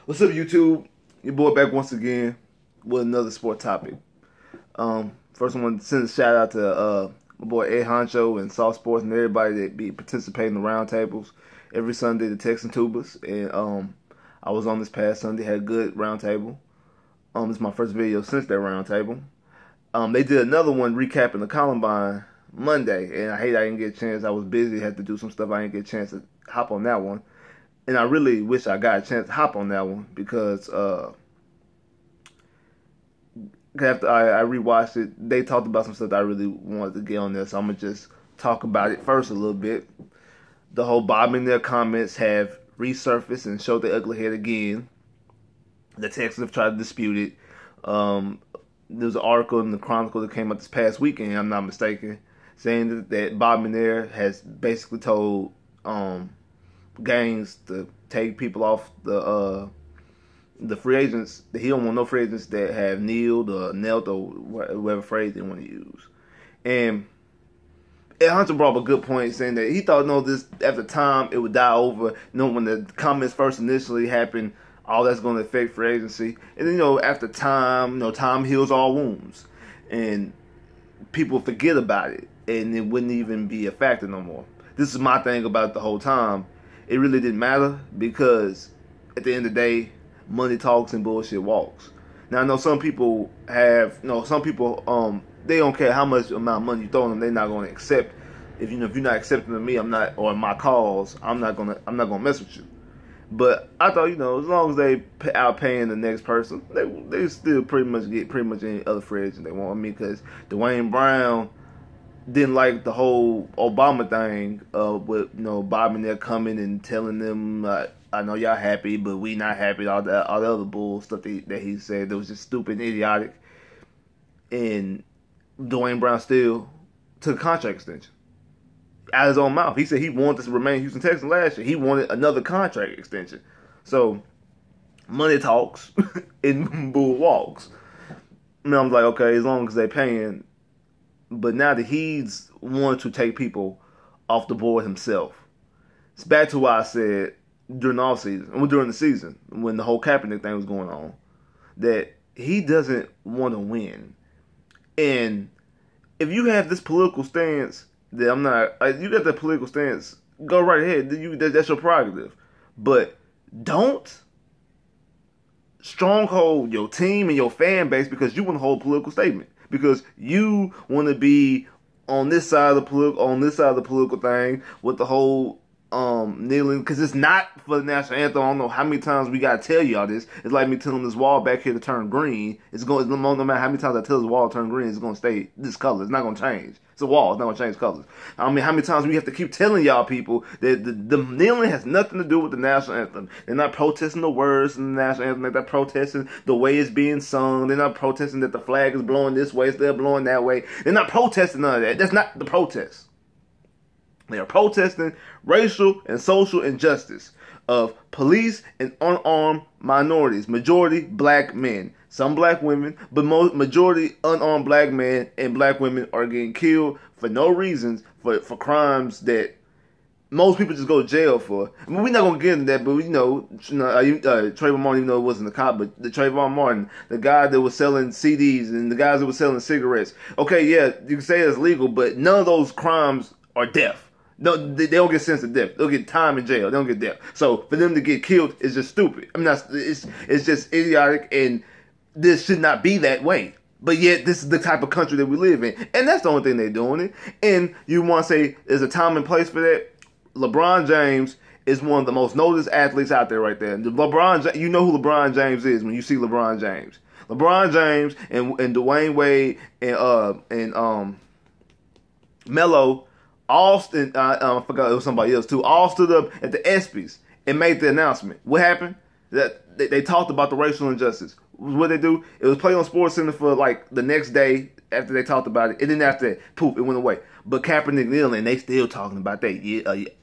What's up, YouTube? Your boy back once again with another sport topic. First I want to send a shout out to my boy Ed Honcho and Soft Sports and everybody that be participating in the roundtables every Sunday, the Texan Tubas. And I was on this past Sunday, had a good roundtable. This is my first video since that roundtable. They did another one recapping the Columbine Monday, and I didn't get a chance. I was busy, had to do some stuff. I didn't get a chance to hop on that one. And I really wish I got a chance to hop on that one because after I rewatched it, they talked about some stuff that I really wanted to get on there. So I'm going to just talk about it first a little bit. The whole Bob McNair comments have resurfaced and showed their ugly head again. The Texans have tried to dispute it. There was an article in the Chronicle that came out this past weekend, I'm not mistaken, saying that Bob McNair has basically told gangs to take people off the free agents. That he don't want no free agents that have kneeled or knelt or whatever phrase they want to use. And Ed Hunter brought up a good point, saying that he thought, this after time it would die over. When the comments first initially happened, all that's going to affect free agency. And then after time, time heals all wounds, and people forget about it, and it wouldn't even be a factor no more. This is my thing about it the whole time. It really didn't matter because at the end of the day, money talks and bullshit walks. Now I know some people have, they don't care how much amount of money you throw them, they're not going to accept. If you're not accepting of me, I'm not, or my cause, I'm not gonna mess with you. But I thought, as long as they out paying the next person, they still pretty much get any other free agent they want. Because Dwayne Brown didn't like the whole Obama thing with Bob McNair coming and telling them, I know y'all happy, but we not happy. All the other bull stuff that he said that was just stupid and idiotic. And Dwayne Brown still took a contract extension out of his own mouth. He said he wanted to remain Houston Texans last year. He wanted another contract extension. So money talks and bull walks. And I'm like, okay, as long as they're paying. But now that he's wanted to take people off the board himself, it's back to what I said during the season, when the whole Kaepernick thing was going on, that he doesn't want to win. And if you have this political stance, that you got that political stance, go right ahead. That's your prerogative. But don't stronghold your team and your fan base because you want to hold a political statement. Because you want to be on this side of the political thing with the whole kneeling, because it's not for the national anthem. I don't know how many times we gotta tell y'all this. It's like me telling this wall back here to turn green. No matter how many times I tell this wall to turn green, it's gonna stay this color. It's not gonna change. It's a wall. It's not gonna change colors. How many times we have to keep telling y'all people that the kneeling has nothing to do with the national anthem. They're not protesting the words in the national anthem. They're not protesting the way it's being sung. They're not protesting that the flag is blowing this way instead of blowing that way. They're not protesting none of that. That's not the protest. They are protesting racial and social injustice of police and unarmed minorities, majority black men, some black women, but majority unarmed black men and black women are getting killed for no reasons, for crimes that most people just go to jail for. We're not gonna get into that, but Trayvon Martin, even though it wasn't a cop, but the Trayvon Martin, the guy that was selling CDs and the guys that were selling cigarettes. Okay, yeah, you can say it's legal, but none of those crimes are death. No, they don't get sentenced to death. They'll get time in jail. They don't get death. So for them to get killed is just stupid. It's just idiotic, and this should not be that way. But yet, this is the type of country that we live in, and that's the only thing they're doing it. And you want to say there's a time and place for that? LeBron James is one of the most noticed athletes out there, right there. You know who LeBron James is when you see LeBron James. LeBron James and Dwayne Wade and Melo. Austin, I forgot it was somebody else too. All stood up at the ESPYs and made the announcement. What happened? That they talked about the racial injustice. What they do? It was played on SportsCenter for like the next day after they talked about it, and then after that, poof, it went away. But Kaepernick kneeling, they still talking about that.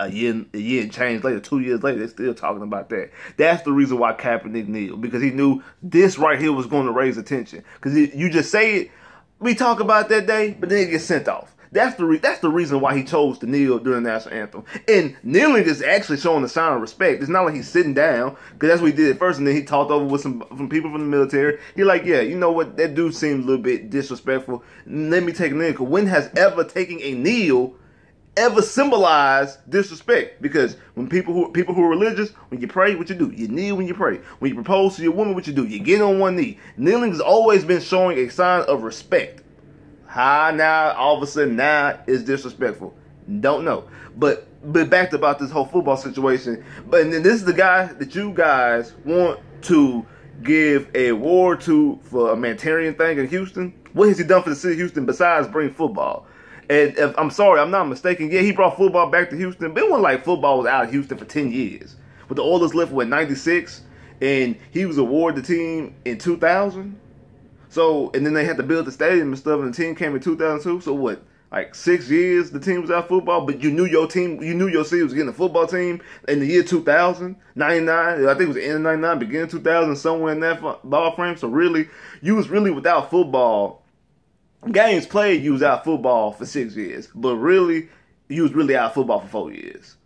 A year and change later, 2 years later, they're still talking about that. That's the reason why Kaepernick kneeled, because he knew this right here was going to raise attention. Because you just say it, we talk about that day, but then it gets sent off. That's the reason why he chose to kneel during the national anthem. And kneeling is actually showing a sign of respect. It's not like he's sitting down, because that's what he did at first, and then he talked over with some people from the military. He like, yeah, you know what? That dude seemed a little bit disrespectful. Let me take a kneel. Because when has ever taking a kneel ever symbolize disrespect? Because when people who are religious, when you pray, what you do? You kneel when you pray. When you propose to your woman, what you do? You get on one knee. Kneeling has always been showing a sign of respect. How now all of a sudden now is disrespectful? Don't know. But back to about this whole football situation. But then this is the guy that you guys want to give a award to for a humanitarian thing in Houston. What has he done for the city of Houston besides bring football? And if I'm sorry, I'm not mistaken. Yeah, he brought football back to Houston, but it wasn't like football was out of Houston for 10 years. With the Oilers left with 96, and he was awarded the team in 2000. So, and then they had to build the stadium and stuff, and the team came in 2002. So what, like 6 years the team was out of football, but you knew your team, you knew your city was getting a football team in the year 2000, 99. I think it was the end of 99, beginning of 2000, somewhere in that ball frame. So really, you was really without football. Games played, you was out football for 6 years, but really, you was really out football for 4 years.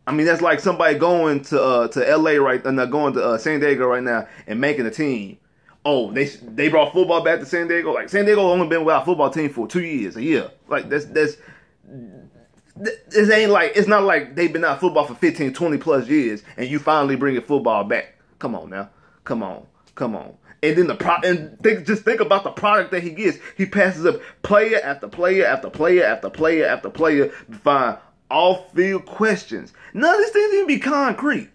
I mean, that's like somebody going to LA right now, going to San Diego right now and making a team. Oh, they brought football back to San Diego. Like San Diego only been without a football team for 2 years, a year. Like this ain't like, it's not like they've been out of football for 15, 20 plus years, and you finally bringing football back. Come on now, come on. And then just think about the product that he gets. He passes up player after player after player after player after player to find off-field questions. None of these things even be concrete.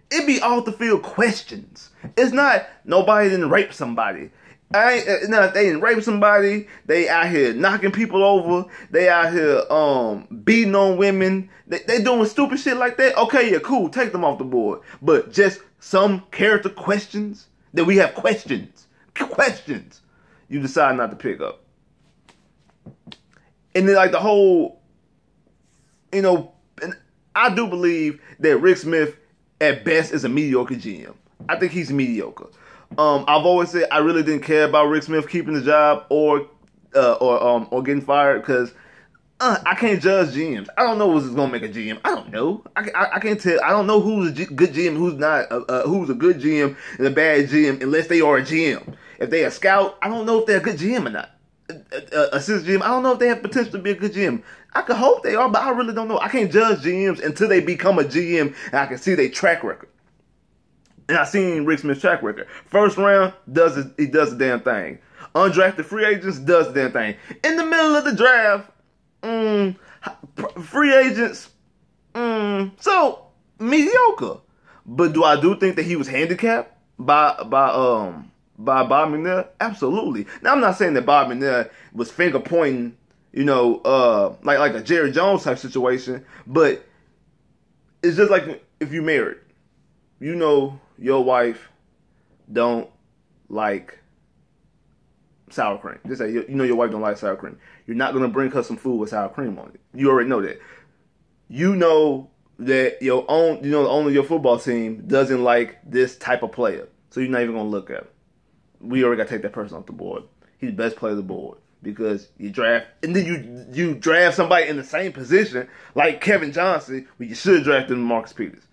It be off-the-field questions. It's not nobody didn't rape somebody. They didn't rape somebody. They out here knocking people over. They out here beating on women. They doing stupid shit like that. Okay, yeah, cool. Take them off the board. But just some character questions. That we have questions. You decide not to pick up. And then like the whole, and I do believe that Rick Smith at best is a mediocre GM. I think he's mediocre. I've always said I really didn't care about Rick Smith keeping the job or getting fired, because I can't judge GMs. I don't know who's going to make a GM. I don't know. I can't tell. I don't know who's a good GM, who's not, who's a good GM and a bad GM, unless they are a GM. If they a scout, I don't know if they're a good GM or not. Assistant GM, I don't know if they have potential to be a good GM. I could hope they are, but I really don't know. I can't judge GMs until they become a GM and I can see their track record. And I've seen Rick Smith's track record. First round, he does the damn thing. Undrafted free agents, does the damn thing. In the middle of the draft, free agents, so mediocre. But do I think that he was handicapped by Bob McNair? Absolutely. Now I'm not saying that Bob McNair was finger pointing, like a Jerry Jones type situation, but it's just like if you married, your wife don't like sour cream. Just say your wife don't like sour cream. You're not gonna bring her some food with sour cream on it. You already know that. You know that the owner of your football team doesn't like this type of player, so you're not even gonna look at him. We already gotta take that person off the board. He's the best player of the board, because you draft, and then you draft somebody in the same position like Kevin Johnson, when you should have drafted Marcus Peters.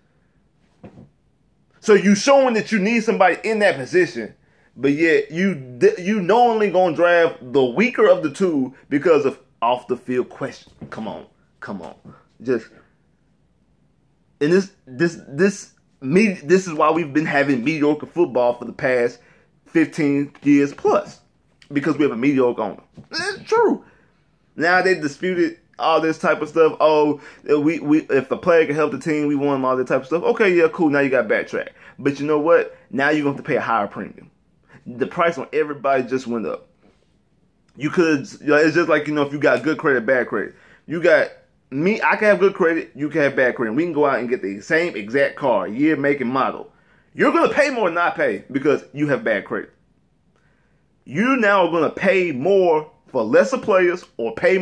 So you showing that you need somebody in that position, but yet you knowingly gonna draft the weaker of the two because of off the field questions. Come on. Just, and this is why we've been having mediocre football for the past 15 years plus, because we have a mediocre owner. That's true. Now they disputed all this type of stuff. Oh, we if the player can help the team, we want him, all that type of stuff. Okay, yeah, cool. Now you got backtrack. But you know what? Now you're going to have to pay a higher premium. The price on everybody just went up. You could, it's just like, if you got good credit, bad credit. You got me, I can have good credit, you can have bad credit. We can go out and get the same exact car, year, make, and model. You're going to pay more than I pay because you have bad credit. You now are going to pay more for lesser players, or pay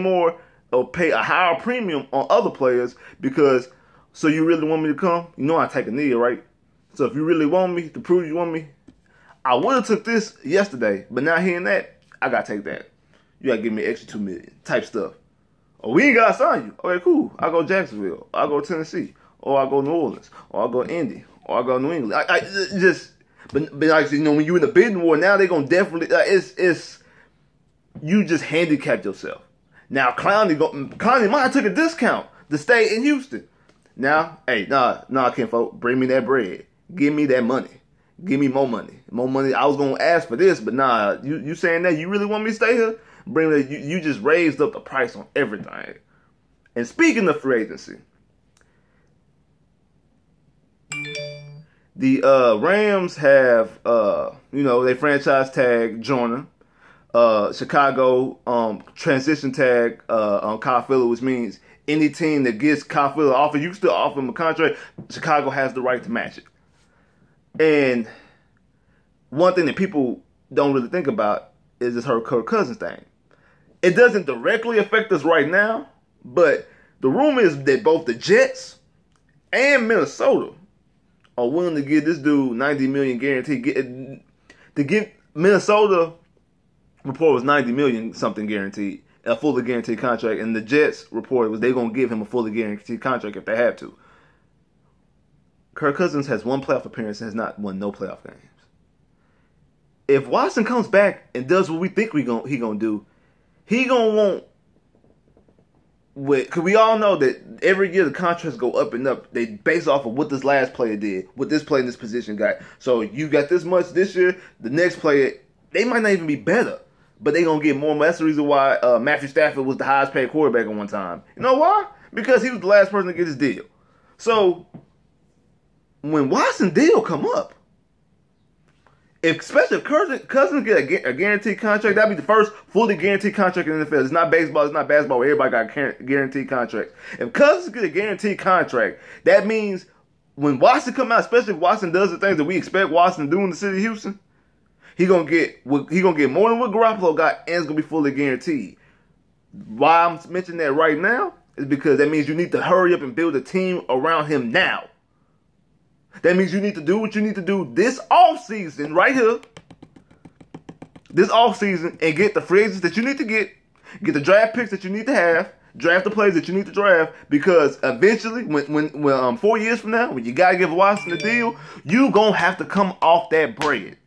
a higher premium on other players because, so you really want me to come? I take a knee, right? So if you really want me, to prove you want me, I would have took this yesterday, but now hearing that, I got to take that. You gotta give me extra $2 million type stuff. Oh, we ain't gotta sign you. Okay, cool. I'll go Jacksonville. I'll go Tennessee. Or I'll go New Orleans. Or I'll go Indy. Or I'll go New England. But like, you know, when you're in the bidding war, now they're gonna definitely you just handicapped yourself. Now Clowney might have took a discount to stay in Houston. Now, hey, nah, Ken folk, bring me that bread. Give me that money. Give me more money. More money. I was gonna ask for this, but nah, you saying that you really want me to stay here? Bring me that. You just raised up the price on everything. And speaking of free agency, the Rams have they franchise tag Joyner. Chicago transition tag on Kyle Fuller, which means any team that gets Kyle Fuller offer, you can still offer him a contract. Chicago has the right to match it. And one thing that people don't really think about is this whole Kirk Cousins thing. It doesn't directly affect us right now, but the rumor is that both the Jets and Minnesota are willing to give this dude $90 million guaranteed. To give Minnesota report was $90 million something guaranteed, a fully guaranteed contract, and the Jets report was they're gonna give him a fully guaranteed contract if they have to. Kirk Cousins has one playoff appearance and has not won no playoff games. If Watson comes back and does what we think he gonna do, he gonna want because we all know that every year the contracts go up and up. They base off of what this last player did, what this player in this position got. So you got this much this year, the next player, they might not even be better, but they gonna get more. That's the reason why Matthew Stafford was the highest paid quarterback at one time. You know why? Because he was the last person to get his deal. So when Watson deal come up, especially if Cousins get a guaranteed contract, that'd be the first fully guaranteed contract in the NFL. It's not baseball, it's not basketball where everybody got guaranteed contracts. If Cousins get a guaranteed contract, that means when Watson come out, especially if Watson does the things that we expect Watson to do in the city of Houston, he gonna get more than what Garoppolo got, and it's gonna be fully guaranteed. Why I'm mentioning that right now is because that means you need to hurry up and build a team around him now. That means you need to do what you need to do this offseason right here. This offseason and get the free agents that you need to get the draft picks that you need to have, draft the players that you need to draft, because eventually, when 4 years from now, when you gotta give Watson the deal, you gonna have to come off that bread.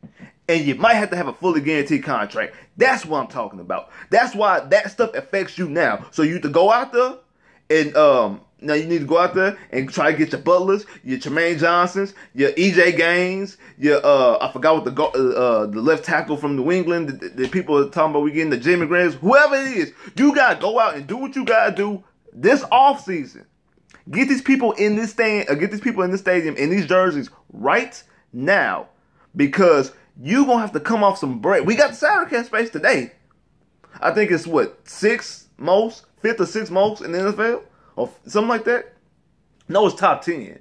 And you might have to have a fully guaranteed contract. That's what I'm talking about. That's why that stuff affects you now. So you need to go out there and now you need to go out there and try to get your Butlers, your Tremaine Johnsons, your EJ Gaines, your I forgot what the left tackle from New England. The people are talking about we getting the Jimmy Grahams, whoever it is. You gotta go out and do what you gotta do this offseason. Get these people in this stadium in these jerseys right now, because you gonna have to come off some bread. We got the salary cap space today. I think it's fifth or sixth most in the NFL. Or something like that. No, it's top 10.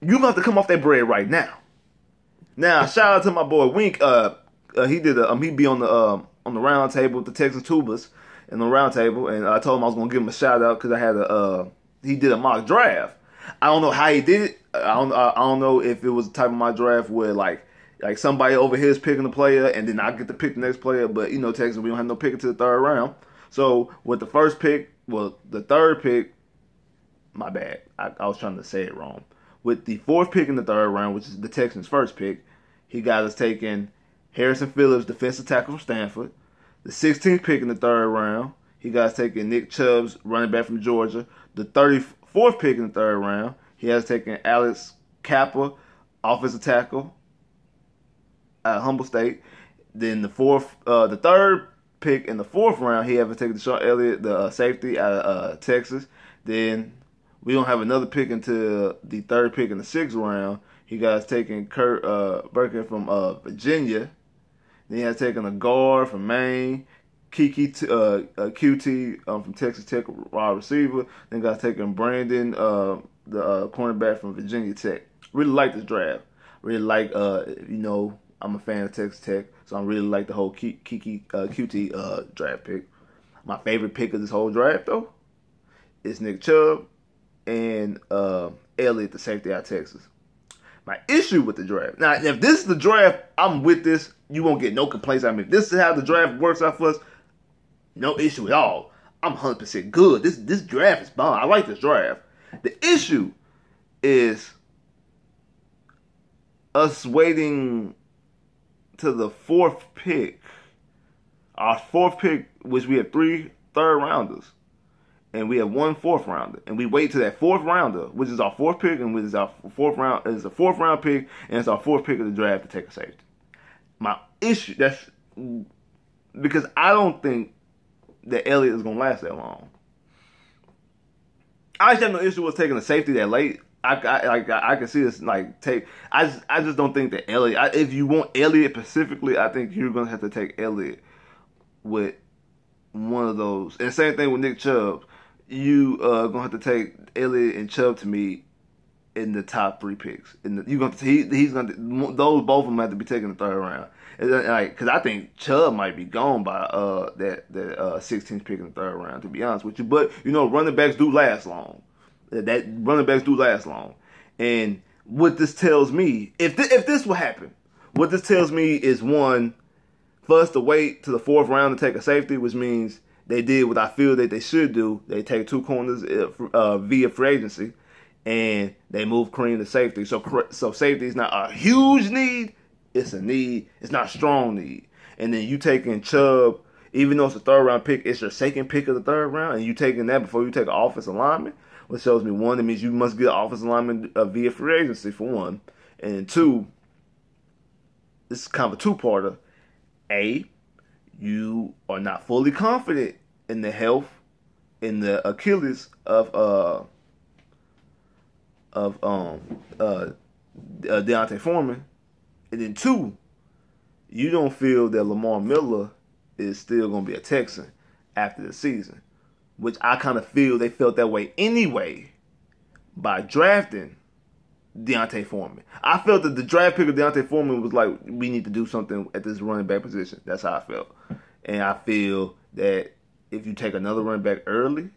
You have to come off that bread right now. Now, shout out to my boy Wink. He be on the round table with the Texas Tubas in the round table, and I told him I was gonna give him a shout out because I had he did a mock draft. I don't know how he did it. I don't know if it was the type of mock draft where like somebody over here is picking the player and then I get to pick the next player. But you know, Texas, we don't have no pick until the third round. So with the third pick, my bad. I was trying to say it wrong. With the fourth pick in the third round, which is the Texans' first pick, he got us taking Harrison Phillips, defensive tackle from Stanford. The 16th pick in the third round, he got us taking Nick Chubbs, running back from Georgia. The 34th pick in the third round, he has taken Alex Kappa, offensive tackle at Humble State. Then the third pick in the fourth round, he haven't taken Deshaun Elliott, the safety out of Texas. Then we don't have another pick until the third pick in the sixth round. He got us taking Kurt Burkin from Virginia. Then he has taken a guard from Maine, QT from Texas Tech, wide receiver. Then got taken Brandon, the cornerback from Virginia Tech. Really like this draft. Really like, I'm a fan of Texas Tech, so I really like the whole QT draft pick. My favorite pick of this whole draft, though, is Nick Chubb and Elliott, the safety out of Texas. My issue with the draft. Now, if this is the draft, I'm with this. you won't get no complaints. I mean, if this is how the draft works out for us, no issue at all. I'm 100% good. This draft is bomb. I like this draft. The issue is us waiting to the fourth pick. Our fourth pick, which we have 3 third-rounders. And we have 1 4th-rounder. And we wait to that 4th rounder, which is our 4th pick, and which is our 4th round, is a 4th round pick, and it's our 4th pick of the draft to take a safety. My issue, that's because I don't think that Elliott is gonna last that long. I actually have no issue with taking a safety that late. I can see this like take. I just don't think that Elliott. If you want Elliott specifically, I think you're gonna have to take Elliott with one of those. And same thing with Nick Chubb. You gonna have to take Elliott and Chubb to me in the top 3 picks. He's gonna those both of them have to be taken in the 3rd round. Because I think Chubb might be gone by that 16th pick in the 3rd round. To be honest with you, but you know running backs do last long. That running backs do last long. And what this tells me, if this will happen, what this tells me is one, for us to wait to the 4th round to take a safety, which means they did what I feel that they should do. They take 2 corners via free agency, and they move Kareem to safety. So safety is not a huge need. It's a need. It's not a strong need. And then you taking Chubb, even though it's a 3rd round pick, it's your 2nd pick of the 3rd round, and you taking that before you take an offensive lineman, which shows me, one, it means you must get an offensive lineman via free agency, for one. And 2, this is kind of a 2-parter. A, you are not fully confident in the health, in the Achilles of Deontay Foreman. And then 2, you don't feel that Lamar Miller is still going to be a Texan after the season, which I kind of feel they felt that way anyway by drafting Deontay Foreman. I felt that the draft pick of Deontay Foreman was like, we need to do something at this running back position. That's how I felt. And I feel that if you take another running back early,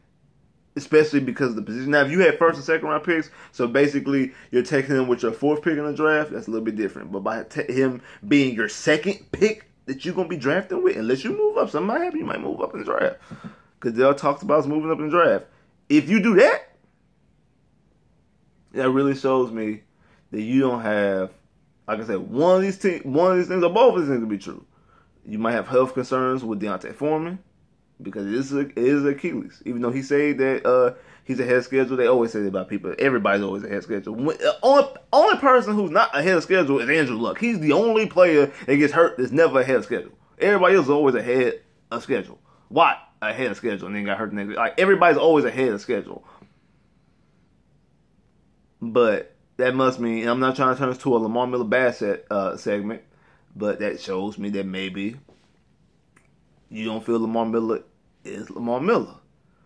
especially because of the position. Now, if you had 1st and 2nd round picks, so basically you're taking him with your 4th pick in the draft, that's a little bit different. But by him being your 2nd pick that you're going to be drafting with, unless you move up, something might happen, you might move up in the draft. Because Dale talks about us moving up in the draft. If you do that, that really shows me that you don't have, like I said, one of these things, or both of these things to be true. You might have health concerns with Deontay Foreman, because it is Achilles. Even though he said that he's ahead of schedule, they always say that about people. Everybody's always ahead of schedule. Only person who's not ahead of schedule is Andrew Luck. He's the only player that gets hurt that's never ahead of schedule. Everybody else is always ahead of schedule. Watt ahead of schedule and then got hurt. Like, everybody's always ahead of schedule. But that must mean, and I'm not trying to turn this to a Lamar Miller bad segment, but that shows me that maybe you don't feel Lamar Miller is Lamar Miller.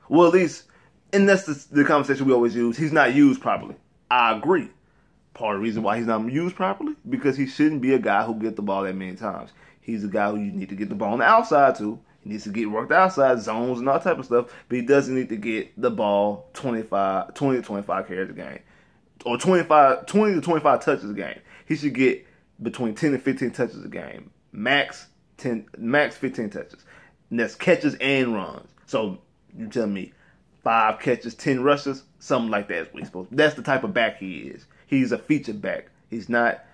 Well, at least, and that's the conversation we always use, he's not used properly. I agree. Part of the reason why he's not used properly, because he shouldn't be a guy who gets the ball that many times. He's a guy who you need to get the ball on the outside to. He needs to get worked outside, zones and all type of stuff, but he doesn't need to get the ball 20 to 25 carries a game. Or 20 to 25 touches a game. He should get between 10 and 15 touches a game. Max 15 touches. And that's catches and runs. So you tell me 5 catches, 10 rushes, something like that is what he's supposed to. That's the type of back he is. He's a feature back. He's not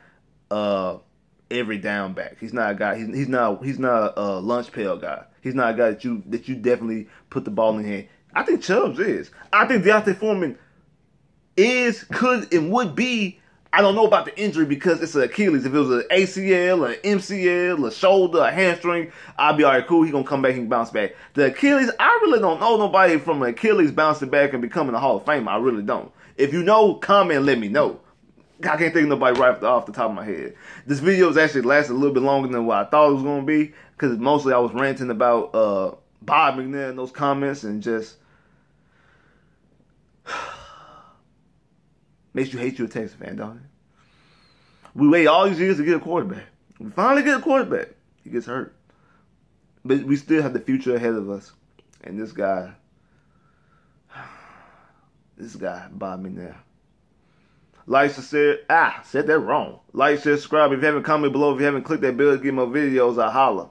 every down back. He's not a guy. He's not a lunch pail guy. He's not a guy that you definitely put the ball in the hand. I think Chubbs is. I think Deontay Foreman could and would be. I don't know about the injury because it's an Achilles. If it was an ACL, an MCL, a shoulder, a hamstring, I'd be all right, cool. He's going to come back and bounce back. The Achilles, I really don't know nobody from an Achilles bouncing back and becoming a Hall of Famer. I really don't. If you know, comment and let me know. I can't think of nobody right off the top of my head. This video has actually lasted a little bit longer than what I thought it was going to be because mostly I was ranting about Bob McNair in those comments and just makes you hate your Texas fan, don't it? We wait all these years to get a quarterback. We finally get a quarterback. He gets hurt. But we still have the future ahead of us. And this guy, Bob McNair. Like, said that wrong. Like, share, subscribe. If you haven't commented below, if you haven't clicked that bell to get more videos, I holla.